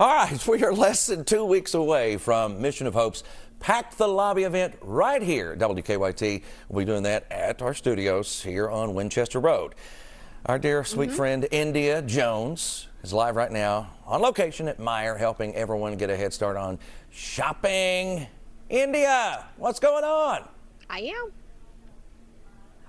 All right, we are less than 2 weeks away from Mission of Hope's Pack the Lobby event right here at WKYT. We'll be doing that at our studios here on Winchester Road. Our dear sweet friend India Jones is live right now on location at Meijer, helping everyone get a head start on shopping. India, what's going on? I am.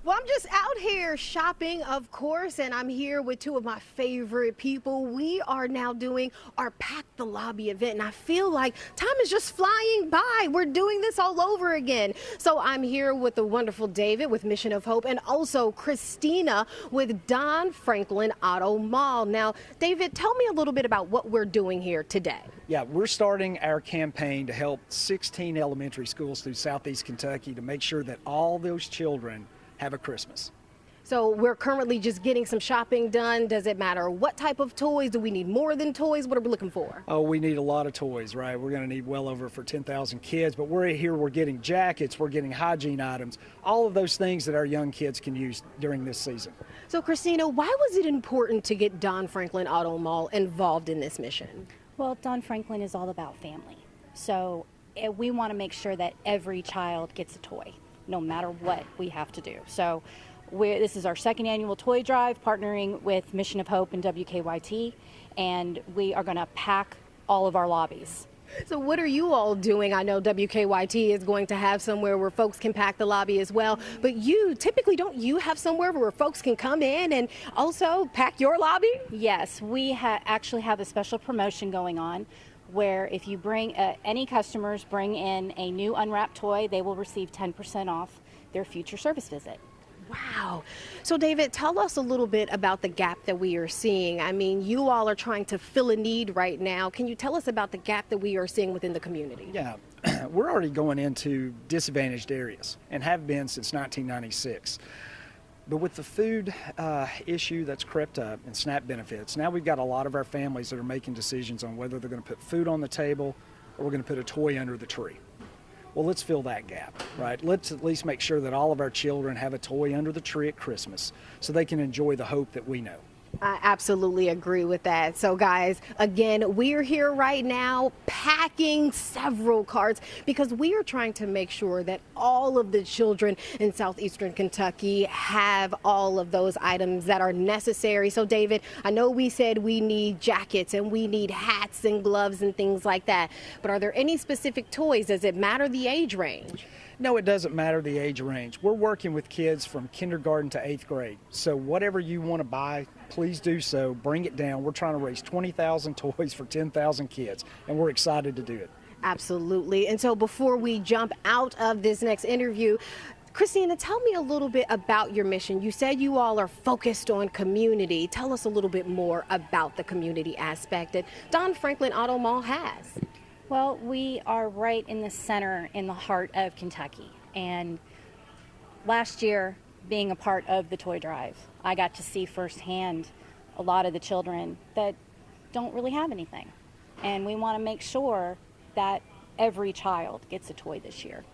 Well, I'm just out here shopping, of course, and I'm here with two of my favorite people. We are now doing our Pack the Lobby event, and I feel like time is just flying by. We're doing this all over again. So I'm here with the wonderful David with Mission of Hope, and also Kristina with Don Franklin Auto Mall. Now, David, tell me a little bit about what we're doing here today. Yeah, we're starting our campaign to help 16 elementary schools through Southeast Kentucky to make sure that all those children have a Christmas. So we're currently just getting some shopping done. Does it matter what type of toys? Do we need more than toys? What are we looking for? Oh, we need a lot of toys, right? We're going to need well over for 10,000 kids, but we're getting jackets, we're getting hygiene items, all of those things that our young kids can use during this season. So Kristina, why was it important to get Don Franklin Auto Mall involved in this mission? Well, Don Franklin is all about family. So we want to make sure that every child gets a toy, no matter what we have to do. So this is our second annual toy drive, partnering with Mission of Hope and WKYT, and we are going to pack all of our lobbies. So what are you all doing? I know WKYT is going to have somewhere where folks can pack the lobby as well, but you typically, don't you have somewhere where folks can come in and also pack your lobby? Yes, we actually have a special promotion going on where if you bring any customers bring in a new unwrapped toy, they will receive 10% off their future service visit. Wow. So David, tell us a little bit about the gap that we are seeing. I mean, you all are trying to fill a need right now. Can you tell us about the gap that we are seeing within the community? Yeah, we're already going into disadvantaged areas and have been since 1996. But with the food issue that's crept up and SNAP benefits, now we've got a lot of our families that are making decisions on whether they're going to put food on the table or we're going to put a toy under the tree. Well, let's fill that gap, right? Let's at least make sure that all of our children have a toy under the tree at Christmas so they can enjoy the hope that we know. I absolutely agree with that. So guys, again, we are here right now packing several carts because we are trying to make sure that all of the children in southeastern Kentucky have all of those items that are necessary. So David, I know we said we need jackets and we need hats and gloves and things like that, but are there any specific toys? Does it matter the age range? No, it doesn't matter the age range. We're working with kids from kindergarten to 8th grade. So whatever you want to buy, please do so. Bring it down. We're trying to raise 20,000 toys for 10,000 kids, and we're excited to do it. Absolutely. And so before we jump out of this next interview, Kristina, tell me a little bit about your mission. You said you all are focused on community. Tell us a little bit more about the community aspect that Don Franklin Auto Mall has. Well, we are right in the center, in the heart of Kentucky. And last year, being a part of the toy drive, I got to see firsthand a lot of the children that don't really have anything. And we want to make sure that every child gets a toy this year.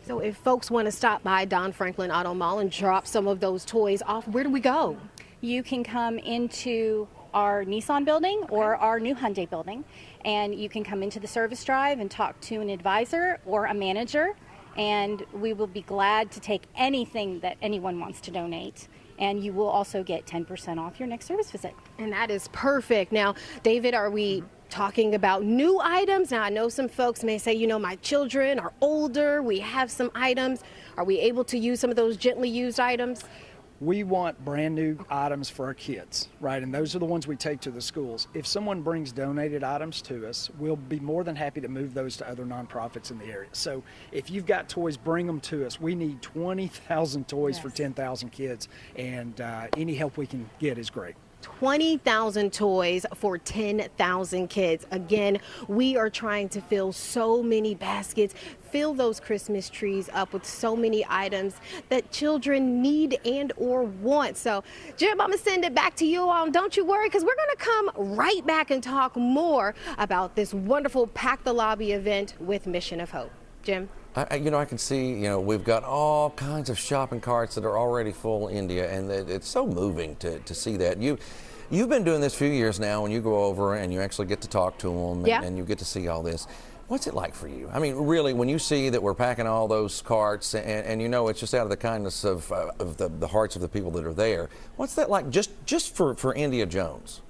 So if folks want to stop by Don Franklin Auto Mall and drop some of those toys off, where do we go? You can come into our Nissan building or our new Hyundai building, and you can come into the service drive and talk to an advisor or a manager, and we will be glad to take anything that anyone wants to donate, and you will also get 10% off your next service visit. And that is perfect. Now, David, are we talking about new items? Now, I know some folks may say, you know, my children are older, we have some items. Are we able to use some of those gently used items? We want brand new items for our kids, right? And those are the ones we take to the schools. If someone brings donated items to us, we'll be more than happy to move those to other nonprofits in the area. So if you've got toys, bring them to us. We need 20,000 toys for 10,000 kids, and any help we can get is great. 20,000 toys for 10,000 kids. Again, we are trying to fill so many baskets, fill those Christmas trees up with so many items that children need and or want. So, Jim, I'm going to send it back to you all. Don't you worry, because we're going to come right back and talk more about this wonderful Pack the Lobby event with Mission of Hope. Jim? I can see, we've got all kinds of shopping carts that are already full, India, and it's so moving to see that. You've been doing this a few years now, and you go over and you actually get to talk to them, Yeah. and you get to see all this. What's it like for you? I mean, really, when you see that we're packing all those carts, and you know it's just out of the kindness of the hearts of the people that are there. What's that like just for India Jones?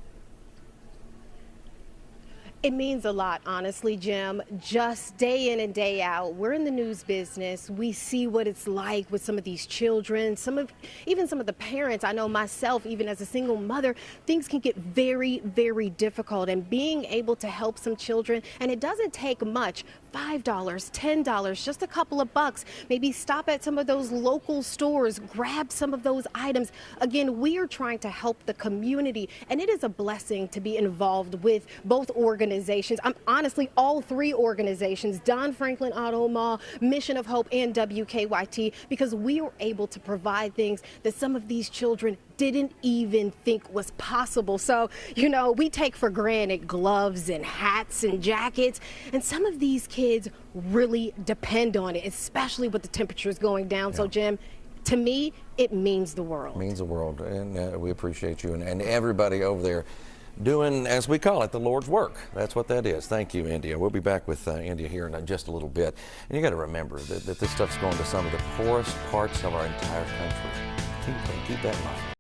It means a lot, honestly, Jim. Just day in and day out, we're in the news business. We see what it's like with some of these children, even some of the parents. I know myself, even as a single mother, things can get very, very difficult. And being able to help some children, and it doesn't take much, $5, $10, just a couple of bucks. Maybe stop at some of those local stores, grab some of those items. Again, we are trying to help the community, and it is a blessing to be involved with both organizations. I'm honestly all three organizations, Don Franklin Auto Mall, Mission of Hope, and WKYT, because we were able to provide things that some of these children didn't even think was possible. So, you know, we take for granted gloves and hats and jackets, and some of these kids really depend on it, especially with the temperatures going down. Yeah. So, Jim, to me, it means the world. It means the world, and we appreciate you and everybody over there doing, as we call it, the Lord's work. That's what that is. Thank you, India. We'll be back with India here in just a little bit. And you got to remember that this stuff's going to some of the poorest parts of our entire country. Keep that in mind.